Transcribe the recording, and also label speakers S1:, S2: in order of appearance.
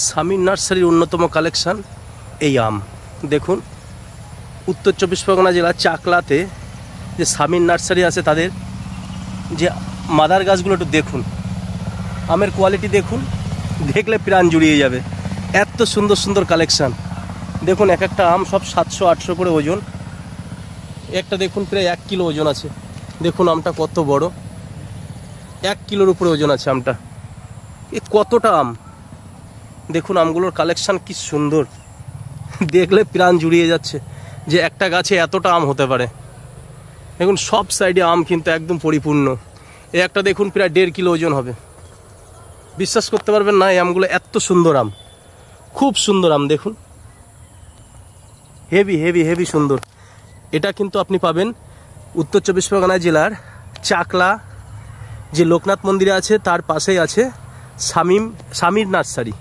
S1: শামীম নার্সারির অন্যতম কালেকশান এই আম। দেখুন উত্তর চব্বিশ পরগনা জেলার চাকলাতে যে শামীম নার্সারি আছে তাদের যে মাদার গাছগুলো একটু দেখুন, আমের কোয়ালিটি দেখুন, দেখলে প্রাণ জুড়িয়ে যাবে। এত সুন্দর সুন্দর কালেকশান দেখুন। এক একটা আম সব 700-800 করে ওজন। একটা দেখুন প্রায় 1 কিলো ওজন আছে। দেখুন আমটা কত বড়, 1 কিলোর উপরে ওজন আছে আমটা। এ কতটা আম দেখুন, আমগুলোর কালেকশান কি সুন্দর, দেখলে প্রাণ জুড়িয়ে যাচ্ছে যে একটা গাছে এতটা আম হতে পারে। দেখুন সব সাইডে আম কিন্তু একদম পরিপূর্ণ। এই একটা দেখুন প্রায় 1.5 কিলো ওজন হবে। বিশ্বাস করতে পারবেন না, এই আমগুলো এত সুন্দর আম, খুব সুন্দর আম। দেখুন হেভি হেভি হেভি সুন্দর। এটা কিন্তু আপনি পাবেন উত্তর চব্বিশ পরগনা জেলার চাকলা যে লোকনাথ মন্দিরে আছে তার পাশেই আছে শামীম নার্সারি।